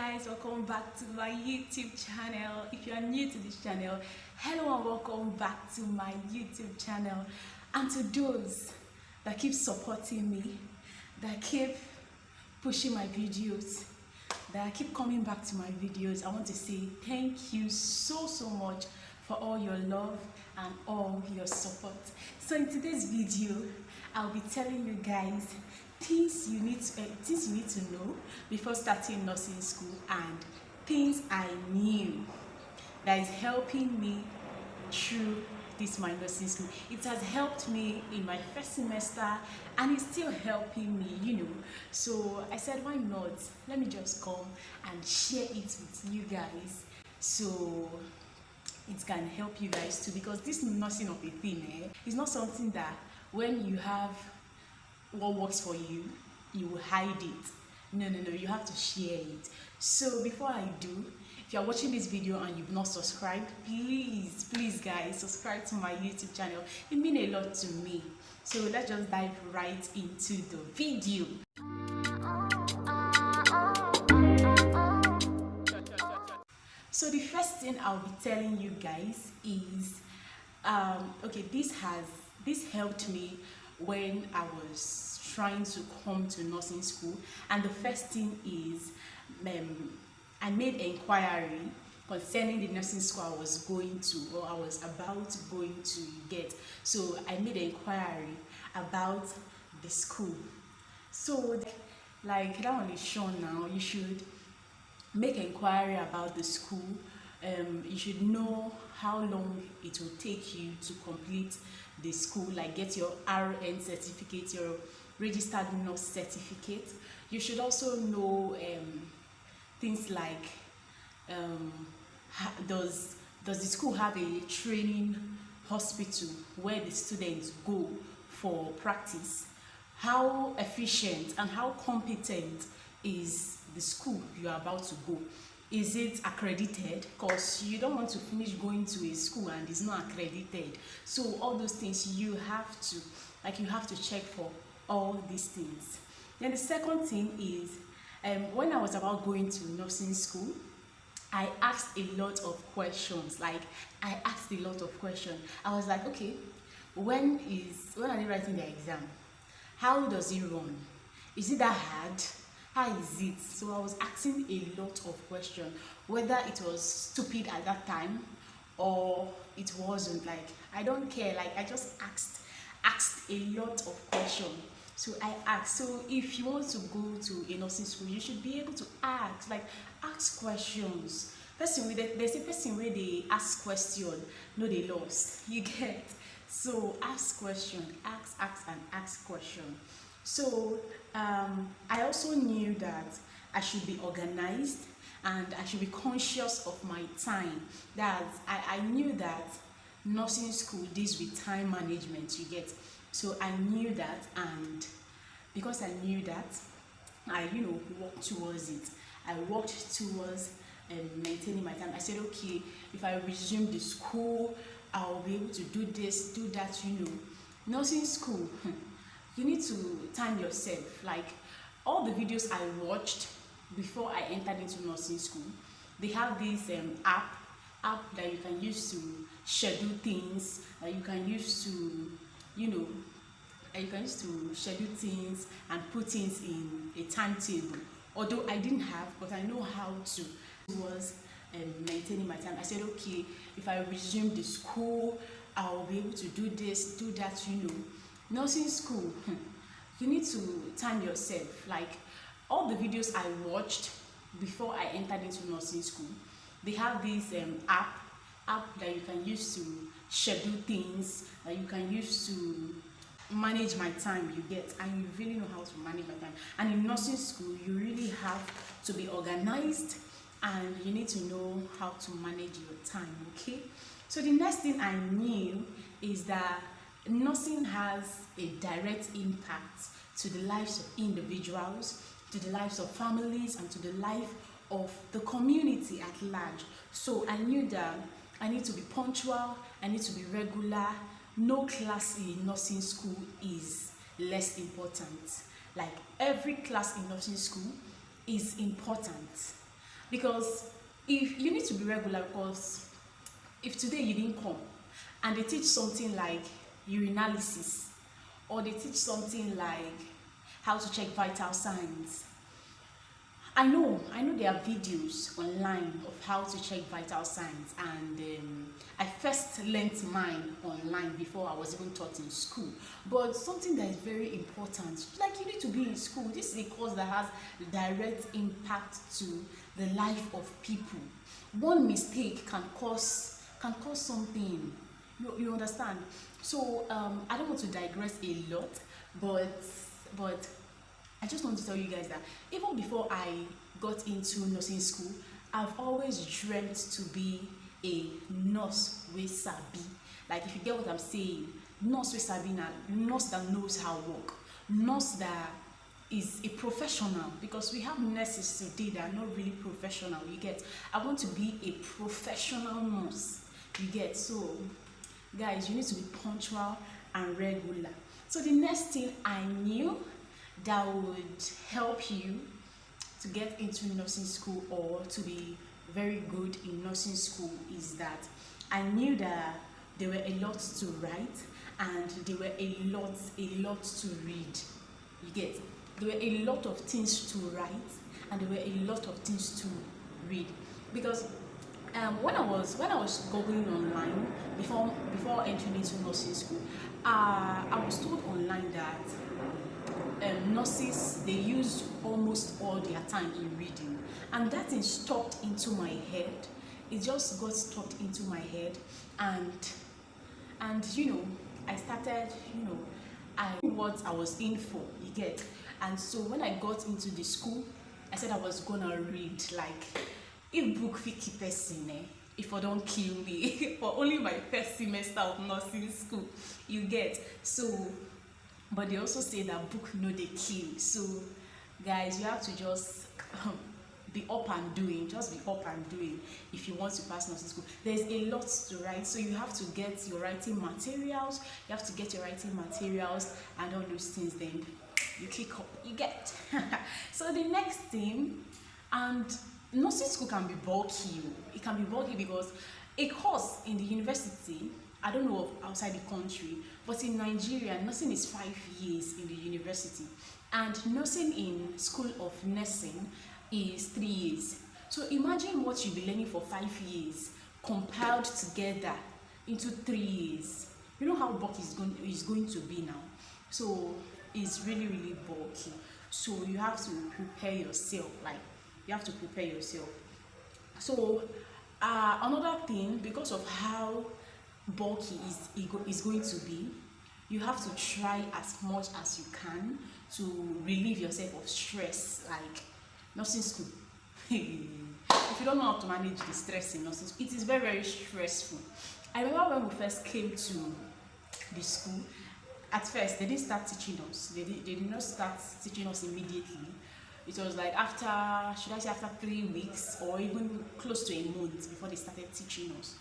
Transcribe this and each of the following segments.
guys, welcome back to my YouTube channel. If you are new to this channel, hello and welcome back to my YouTube channel. And to those that keep supporting me, that keep pushing my videos, that keep coming back to my videos, I want to say thank you so much for all your love and all your support. So in today's video, I'll be telling you guys things you need to know before starting nursing school, and things I knew that is helping me through this my nursing school. It has helped me in my first semester and it's still helping me, So I said, why not? Let me just come and share it with you guys so it can help you guys too, because this nursing of a thing is not something that when you have what works for you, you will hide it. No, you have to share it. So before I do, if you are watching this video and you've not subscribed, please guys, subscribe to my YouTube channel. It means a lot to me. So let's just dive right into the video. So the first thing I'll be telling you guys is okay, this helped me when I was trying to come to nursing school. And the first thing is I made inquiry concerning the nursing school I was going to, or I was about going to get. So I made inquiry about the school. So like that one is shown now, you should make inquiry about the school. You should know how long it will take you to complete the school, like get your RN certificate, your registered nurse certificate. You should also know things like does the school have a training hospital where the students go for practice? How efficient and how competent is the school you are about to go? Is it accredited? Because you don't want to finish going to a school and it's not accredited. So all those things you have to check for all these things. Then the second thing is when I was about going to nursing school, I asked a lot of questions. I was like, okay, when are they writing the exam? How does it run? Is it that hard? How is it? So I was asking a lot of questions, whether it was stupid at that time or it wasn't. I don't care. I just asked a lot of questions. So I asked. So if you want to go to a nursing school, you should be able to ask questions. There's a person where they ask question, no they lost. You get? So ask question, ask question. So I also knew that I should be organized and I should be conscious of my time. That I knew that nursing school deals with time management, you get. So I knew that, and because I knew that, I worked towards it. I worked towards maintaining my time. I said, okay, if I resume the school, I'll be able to do this, do that, Nursing school, you need to time yourself. All the videos I watched before I entered into nursing school, they have this app that you can use to schedule things, that you can use to schedule things and put things in a timetable. Although I didn't have, but I know how to. It was maintaining my time. I said, okay, if I resume the school, I'll be able to do this, do that, Nursing school, you need to time yourself. All the videos I watched before I entered into nursing school, they have this app that you can use to schedule things, that you can use to manage my time, you get. And you really know how to manage my time. And in nursing school, you really have to be organized and you need to know how to manage your time, okay? So the next thing I knew is that nursing has a direct impact to the lives of individuals, to the lives of families, and to the life of the community at large. So I knew that I need to be punctual, I need to be regular. No class in nursing school is less important. Every class in nursing school is important. because if you need to be regular, because if today you didn't come and they teach something like urinalysis, or they teach something like how to check vital signs. I know there are videos online of how to check vital signs, and I first learnt mine online before I was even taught in school. But something that is very important, like you need to be in school. This is a course that has direct impact to the life of people. One mistake can cause something. You understand? So I don't want to digress a lot, but I just want to tell you guys that even before I got into nursing school, I've always dreamt to be a nurse with sabi. Like, if you get what I'm saying, nurse with sabi, na nurse that knows how to work, nurse that is a professional, because we have nurses today that are not really professional. You get? I want to be a professional nurse. You get? So guys, you need to be punctual and regular. So the next thing I knew that would help you to get into nursing school or to be very good in nursing school is that I knew that there were a lot to write and there were a lot to read. You get? There were a lot of things to write and there were a lot of things to read, because when I was googling online before entering into nursing school, I was told online that nurses, they use almost all their time in reading, and that is stuck into my head. It just got stuck into my head, and I started, I knew what I was in for. You get? And so when I got into the school, I said I was gonna read. Like, if book fit keep person, if I don't kill me for only my first semester of nursing school. You get? So, but they also say that book no they kill. So guys, you have to just be up and doing. Just be up and doing if you want to pass nursing school. There's a lot to write, so you have to get your writing materials. You have to get your writing materials and all those things. Then you kick up. You get? So the next thing, and nursing school can be bulky. It can be bulky because a course in the university, I don't know of outside the country, but in Nigeria, nursing is 5 years in the university, and nursing in school of nursing is 3 years. So imagine what you'll be learning for 5 years compiled together into 3 years. You know how bulky is going to be now. So it's really bulky. So you have to prepare yourself. Like, you have to prepare yourself. So another thing, because of how bulky is going to be, you have to try as much as you can to relieve yourself of stress. Like, nursing school, if you don't know how to manage the stress in nursing school, it is very stressful. I remember when we first came to the school, at first they didn't start teaching us. They did not start teaching us immediately. It was like after, should I say, after 3 weeks or even close to a month before they started teaching us.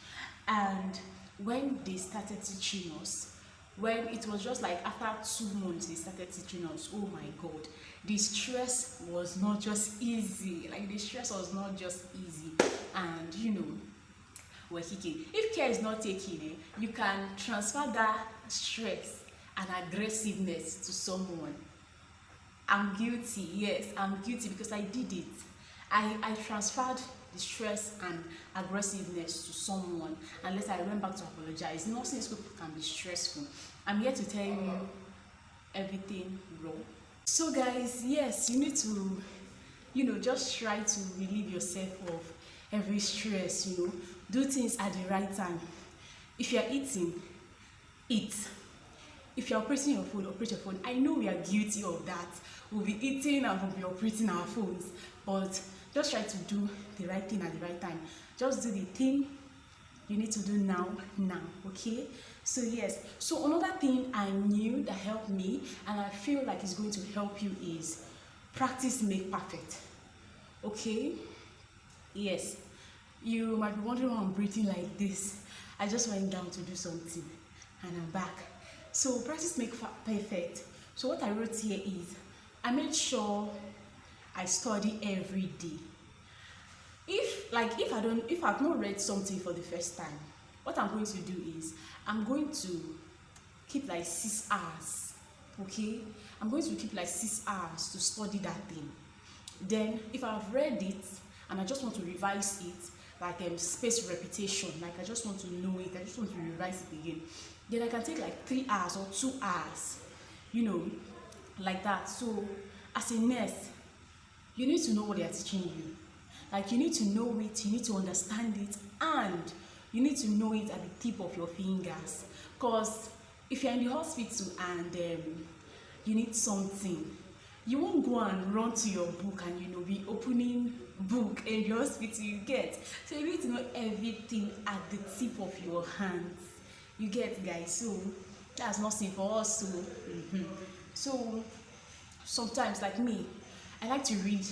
And when they started teaching us, when it was just like after 2 months they started teaching us, oh my god, the stress was not just easy. Like, the stress was not just easy. And we're kicking. If care is not taken, you can transfer that stress and aggressiveness to someone. I'm guilty. Yes, I'm guilty, because I did it. I transferred the stress and aggressiveness to someone, and later I went back to apologize. Nursing school can be stressful. I'm here to tell you everything raw. So guys, yes, you need to just try to relieve yourself of every stress. Do things at the right time. If you're eating, eat. If you're operating your phone, operate your phone. I know we are guilty of that. We'll be eating and we'll be operating our phones, but just try to do the right thing at the right time. Just do the thing you need to do now, okay? So yes, so another thing I knew that helped me, and I feel like it's going to help you, is practice make perfect. Okay? Yes. You might be wondering why I'm breathing like this. I just went down to do something and I'm back. So practice make perfect. So what I wrote here is, I made sure I study every day. like if I've not read something for the first time, what I'm going to do is I'm going to keep like 6 hours. Okay, I'm going to keep like 6 hours to study that thing. Then if I've read it and I just want to revise it, like space repetition, like I just want to know it, I just want to revise it again, then I can take like 3 hours or 2 hours, you know, like that. So as a nurse, you need to know what they are teaching you. Like you need to know it, you need to understand it, and you need to know it at the tip of your fingers. Because if you're in the hospital and you need something, you won't go and run to your book and, you know, be opening book in the hospital, you get. So you need to know everything at the tip of your hands, you get, guys. So that's nothing for us. So so sometimes, like me, I like to read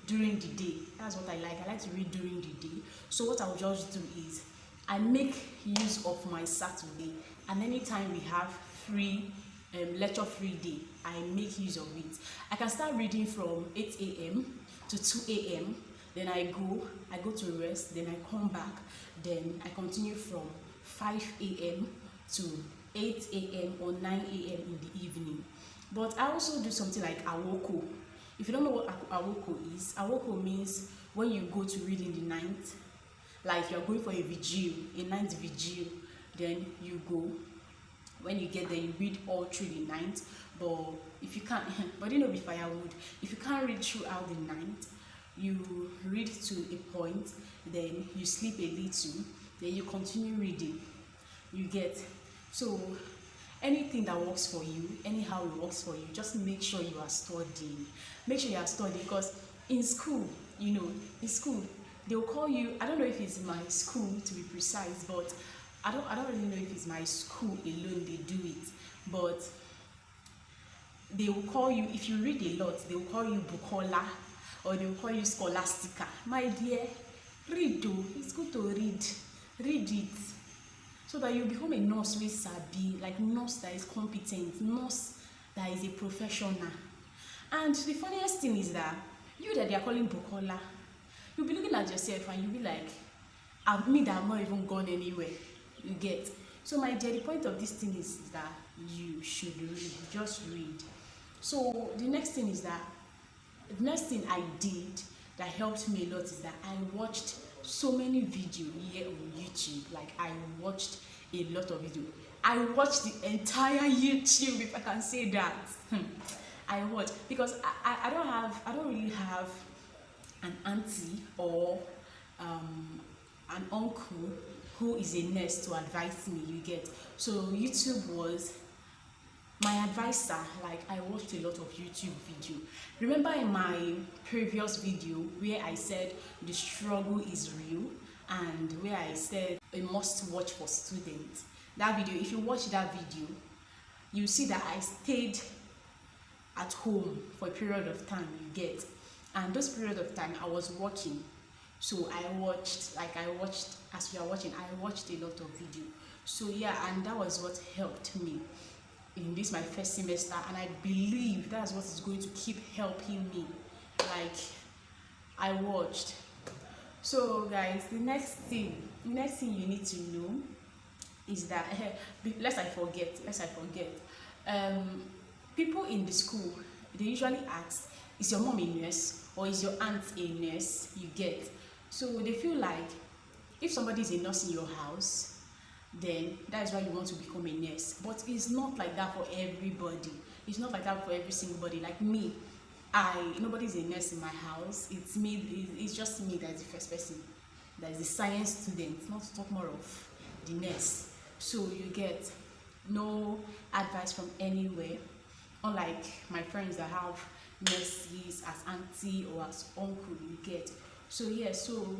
during the day. That's what I like to read during the day. So what I'll just do is I make use of my Saturday, and anytime we have free lecture free day, I make use of it. I can start reading from 8 a.m. to 2 a.m. then I go to rest, then I come back, then I continue from 5 a.m. to 8 a.m. or 9 a.m. in the evening. But I also do something like awoko. If you don't know what awoko is, awoko means when you go to read in the night, like you're going for a vigil, a night vigil, then you go. When you get there, you read all through the night. But if you can't, but you know, with firewood, if you can't read throughout the night, you read to a point, then you sleep a little, then you continue reading, you get. So anything that works for you, anyhow it works for you, just make sure you are studying. Make sure you are studying, because in school, you know, in school they'll call you, I don't know if it's my school to be precise, but I don't really know if it's my school alone they do it, but they will call you, if you read a lot, they will call you Bukola, or they will call you Scholastica. My dear, read though. It's good to read it, so that you become a nurse with sabi, like nurse that is competent, nurse that is a professional. And the funniest thing is that you that they are calling Bukola, you'll be looking at yourself and you'll be like, I've me that I've not even gone anywhere, you get. So my dear, the point of this thing is that you should read, just read. So the next thing I did that helped me a lot is that I watched so many videos here on YouTube. Like I watched a lot of videos. I watched the entire YouTube, if I can say that. I watched, because I don't really have an auntie or an uncle who is a nurse to advise me, you get. So YouTube was my advisor. Like I watched a lot of YouTube video. Remember in my previous video where I said the struggle is real, and where I said a must watch for students? That video, if you watch that video, you see that I stayed at home for a period of time, you get. And those period of time I was working. So I watched, as we are watching, I watched a lot of video. So yeah, and that was what helped me in this my first semester, and I believe that's what is going to keep helping me. Like I watched. So guys, the next thing you need to know is that lest I forget, people in the school, they usually ask, is your mom a nurse or is your aunt a nurse, you get. So they feel like if somebody is a nurse in your house, then that is why you want to become a nurse. But it's not like that for everybody. It's not like that for every single body. Like me, nobody's a nurse in my house. It's me, it's just me that's the first person, that is the science student, not to talk more of the nurse. So you get no advice from anywhere, unlike my friends that have nurses as auntie or as uncle, you get. So yeah, so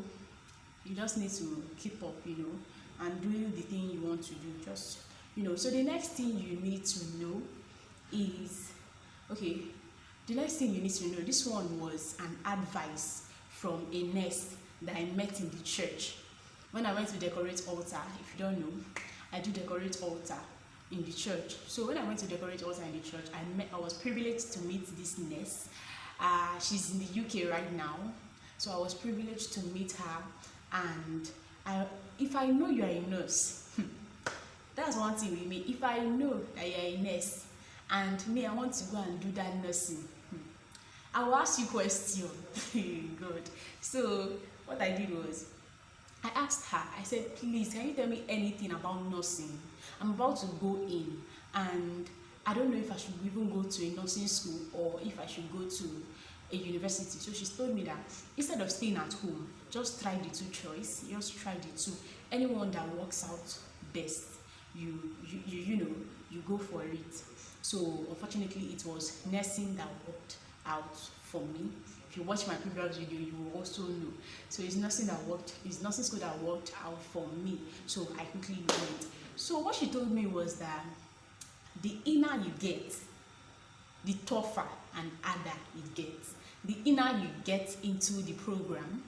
you just need to keep up, you know, and do the thing you want to do, just, you know. So the next thing you need to know is, okay, the next thing you need to know, this one was an advice from a nurse that I met in the church when I went to decorate altar. If you don't know, I do decorate altar in the church. So when I went to decorate altar in the church, I was privileged to meet this nurse. She's in the UK right now. So I was privileged to meet her, and if I know you are a nurse, that's one thing with me. If I know that you are a nurse and me, I want to go and do that nursing, I will ask you question. Good. So what I did was, I asked her, I said, please, can you tell me anything about nursing? I'm about to go in, and I don't know if I should even go to a nursing school or if I should go to a university. So she told me that instead of staying at home, just try the two choice. Just try the two. Anyone that works out best, you go for it. So unfortunately, it was nursing that worked out for me. If you watch my previous video, you will also know. So it's nursing school that worked out for me. So I quickly went. So what she told me was that the inner you get, the tougher and harder it gets. The inner you get into the program,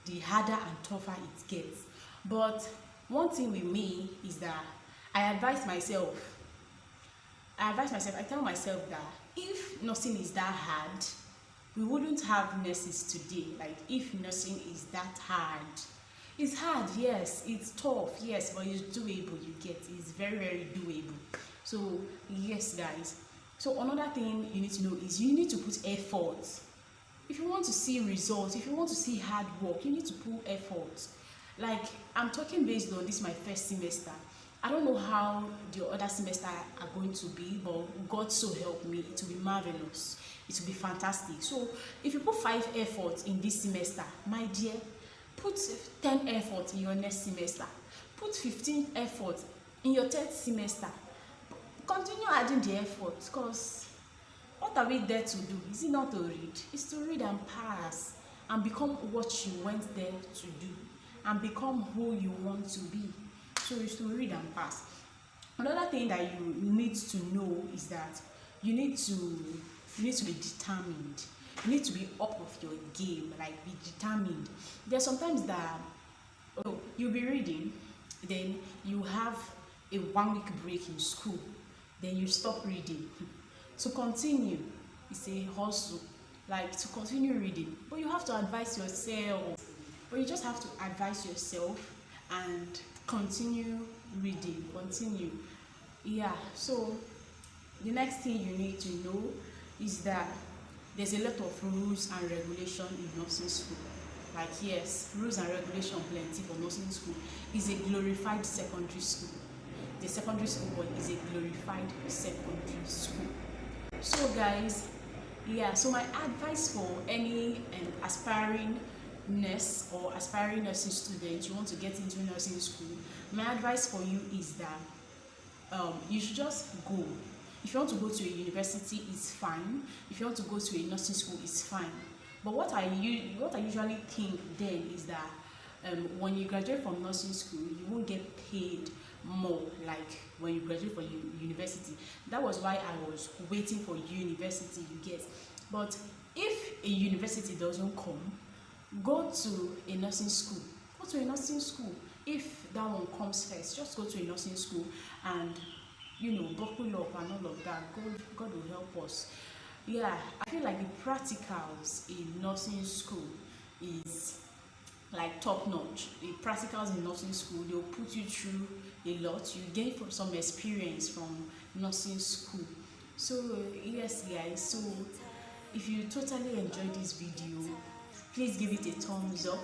the harder and tougher it gets. But one thing with me is that I tell myself that if nursing is that hard, we wouldn't have nurses today. Like, if nursing is that hard, it's hard, yes, it's tough, yes, but it's doable. You get, it's very, very doable. So yes, guys. So another thing you need to know is you need to put effort. If you want to see results, if you want to see hard work, you need to put effort. Like, I'm talking based on this my first semester. I don't know how the other semester are going to be, but God so help me, it will be marvelous. It will be fantastic. So if you put 5 efforts in this semester, my dear, put 10 efforts in your next semester. Put 15 efforts in your third semester. Continue adding the effort, because what are we there to do? Is it not to read? It's to read and pass and become what you went there to do and become who you want to be. So it's to read and pass. Another thing that you need to know is that you need to be determined. You need to be up of your game, like be determined. There's sometimes that you'll be reading, then you have a 1-week break in school, then you stop reading. To continue, it's a hustle, like to continue reading. But you have to advise yourself. But you just have to advise yourself and continue reading, continue. Yeah, so the next thing you need to know is that there's a lot of rules and regulation in nursing school. Like, yes, rules and regulation plenty for nursing school. It's a glorified secondary school. The secondary school is a glorified secondary school. So guys, yeah, so my advice for any aspiring nurse or aspiring nursing student, you want to get into nursing school, my advice for you is that you should just go. If you want to go to a university, it's fine. If you want to go to a nursing school, it's fine. But what I usually think then is that when you graduate from nursing school, you won't get paid more like when you graduate from university. That was why I was waiting for university, you get. But if a university doesn't come, go to a nursing school. Go to a nursing school. If that one comes first, just go to a nursing school and buckle up and all of that. God will help us. Yeah, I feel like the practicals in nursing school is like top notch. The practicals in nursing school, they'll put you through a lot. You gain some experience from nursing school. So yes guys, so if you totally enjoyed this video, please give it a thumbs up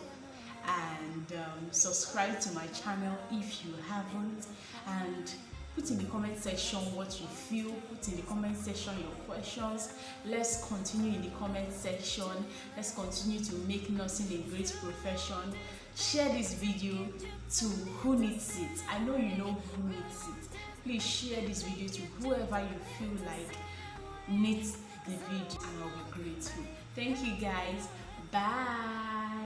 and subscribe to my channel if you haven't, and put in the comment section what you feel. Put in the comment section your questions. Let's continue in the comment section. Let's continue to make nursing a great profession. Share this video to who needs it. I know you know who needs it. Please share this video to whoever you feel like needs the video, and I'll be grateful. Thank you guys. Bye.